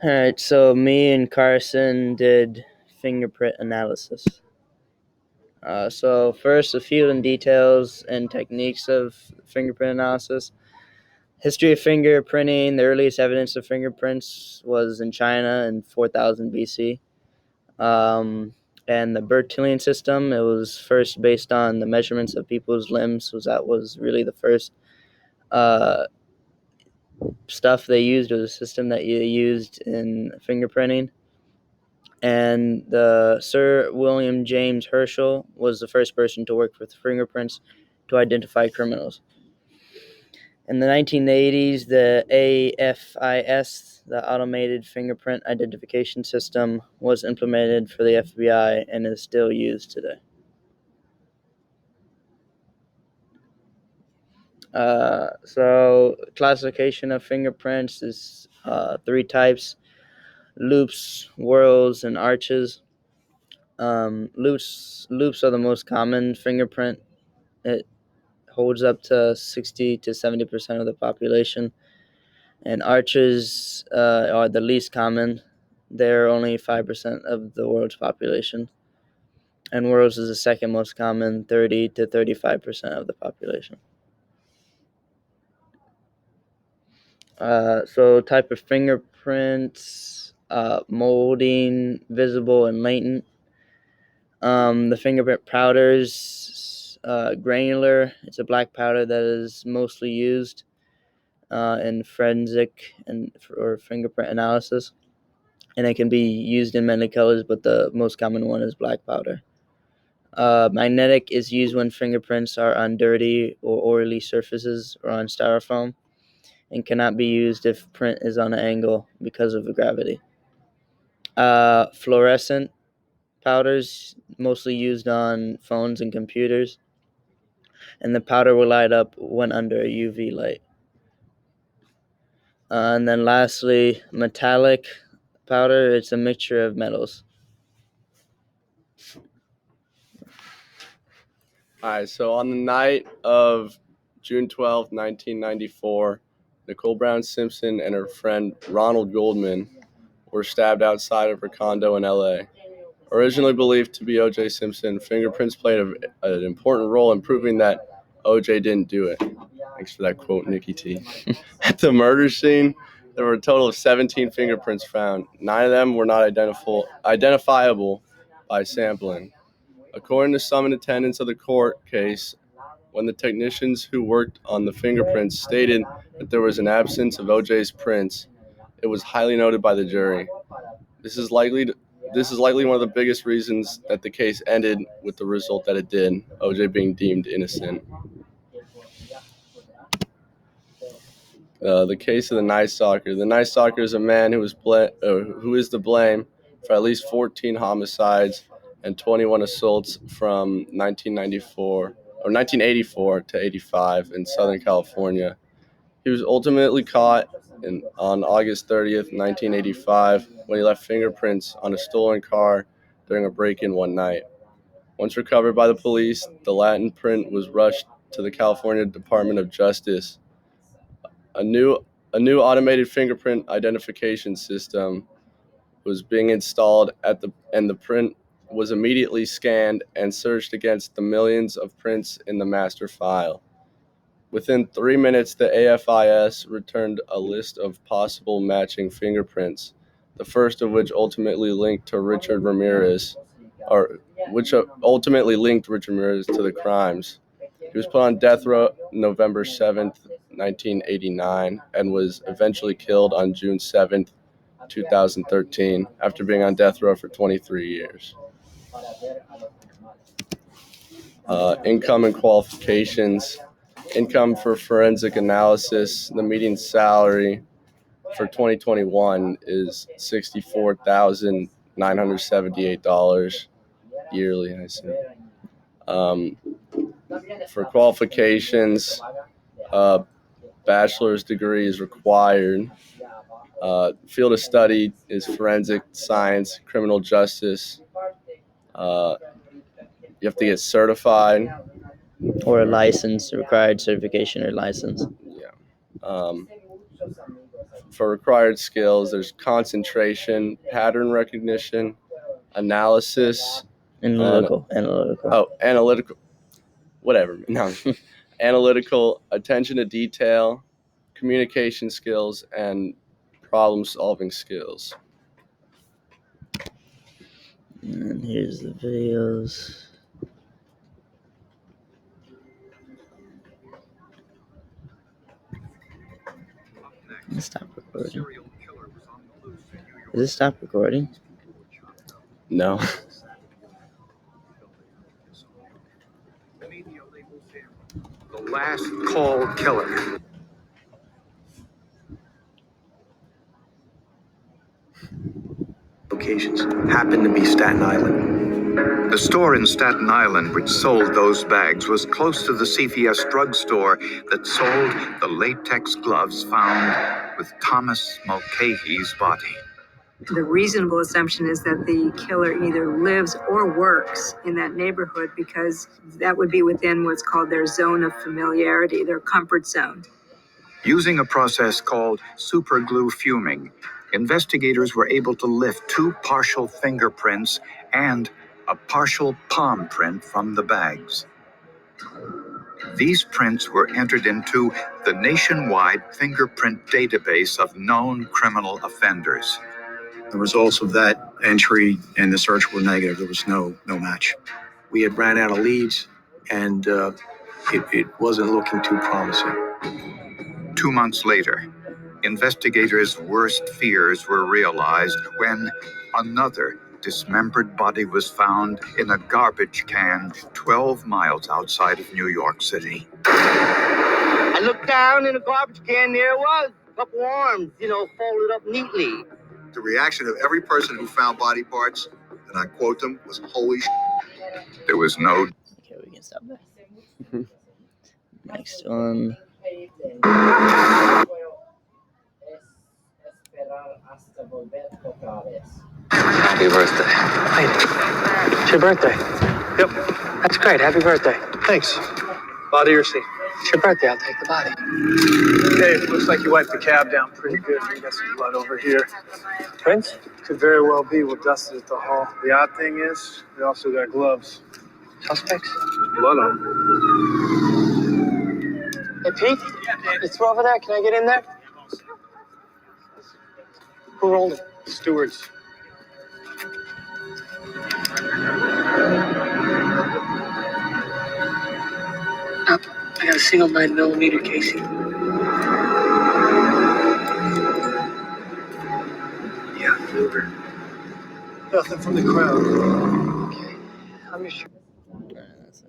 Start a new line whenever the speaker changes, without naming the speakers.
All right, so me and Carson did fingerprint analysis. So first, a few in details and techniques of fingerprint analysis. History of fingerprinting. The earliest evidence of fingerprints was in China in 4000 BC. And the Bertillon system, it was first based on the measurements of people's limbs. So that was really the first uh, stuff they used, or the system that you used in fingerprinting. And the Sir William James Herschel was the first person to work with fingerprints to identify criminals. In the 1980s, the AFIS, the Automated Fingerprint Identification System, was implemented for the FBI and is still used today. So classification of fingerprints is three types: loops, whorls, and arches. Loops are the most common fingerprint. It holds up to 60 to 70% of the population. And arches are the least common. They're only 5% of the world's population. And whorls is the second most common, 30 to 35% of the population. So type of fingerprints, molding, visible, and latent. The fingerprint powders, granular. It's a black powder that is mostly used in forensic or fingerprint analysis, and it can be used in many colors, but the most common one is black powder. Magnetic is used when fingerprints are on dirty or oily surfaces or on styrofoam, and cannot be used if print is on an angle because of the gravity. Fluorescent powders, mostly used on phones and computers, and the powder will light up when under a UV light. And then lastly, metallic powder. It's a mixture of metals.
All right, so on the night of June 12th, 1994, Nicole Brown Simpson and her friend Ronald Goldman were stabbed outside of her condo in LA. Originally believed to be O.J. Simpson, fingerprints played an important role in proving that O.J. didn't do it. Thanks for that quote, Nikki T. At the murder scene, there were a total of 17 fingerprints found. 9 of them were not identifiable by sampling. According to some in attendance of the court case, when the technicians who worked on the fingerprints stated that there was an absence of O.J.'s prints, it was highly noted by the jury. This is likely one of the biggest reasons that the case ended with the result that it did, O.J. being deemed innocent. The case of the Night Stalker. The Night Stalker is a man who is to blame for at least 14 homicides and 21 assaults from 1984 to 85 in Southern California. He was ultimately caught on August 30th, 1985, when he left fingerprints on a stolen car during a break-in one night. Once recovered by the police, the Latin print was rushed to the California Department of Justice. A new automated fingerprint identification system was being installed and the print was immediately scanned and searched against the millions of prints in the master file. Within 3 minutes, the AFIS returned a list of possible matching fingerprints, the first of which ultimately linked Richard Ramirez to the crimes. He was put on death row November 7th, 1989, and was eventually killed on June 7th, 2013, after being on death row for 23 years. Income and qualifications. Income for forensic analysis. The median salary for 2021 is $64,978 yearly, I assume. For qualifications, bachelor's degree is required. Field of study is forensic science, criminal justice. You have to get certified.
Or a license, required certification or license.
Yeah. for required skills, there's concentration, pattern recognition, analysis,
Analytical.
analytical, whatever. No, analytical, attention to detail, communication skills, and problem-solving skills.
And here's the videos. Stop recording. Does it stop recording?
No.
The Last Call Killer. Locations happened to be Staten Island.
The store in Staten Island which sold those bags was close to the CVS drugstore that sold the latex gloves found with Thomas Mulcahy's body.
The reasonable assumption is that the killer either lives or works in that neighborhood because that would be within what's called their zone of familiarity, their comfort zone.
Using a process called superglue fuming, investigators were able to lift 2 partial fingerprints and a partial palm print from the bags. These prints were entered into the nationwide fingerprint database of known criminal offenders.
The results of that entry and the search were negative. There was no match. We had ran out of leads, and it wasn't looking too promising.
2 months later, investigators' worst fears were realized when another dismembered body was found in a garbage can 12 miles outside of New York City.
I looked down in a garbage can, there it was. A couple arms, folded up neatly.
The reaction of every person who found body parts, and I quote them, was holy shit.
There was no...
Okay, we can stop there. Next one.
Happy birthday. Hey, it's your birthday.
Yep.
That's great. Happy birthday.
Thanks. Body or seat?
It's your birthday. I'll take the body.
Dave, looks like you wiped the cab down pretty good. We got some blood over here.
Prince?
Could very well be what dusted at the hall. The odd thing is, we also got gloves.
Suspects?
There's blood on them.
Hey, Pete? You through over there? Can I get in there? Who rolled it?
Stewards.
I got a single 9mm casing.
Yeah, Luger. Nothing from the crowd.
Okay. I'm just...
Alright, that's it.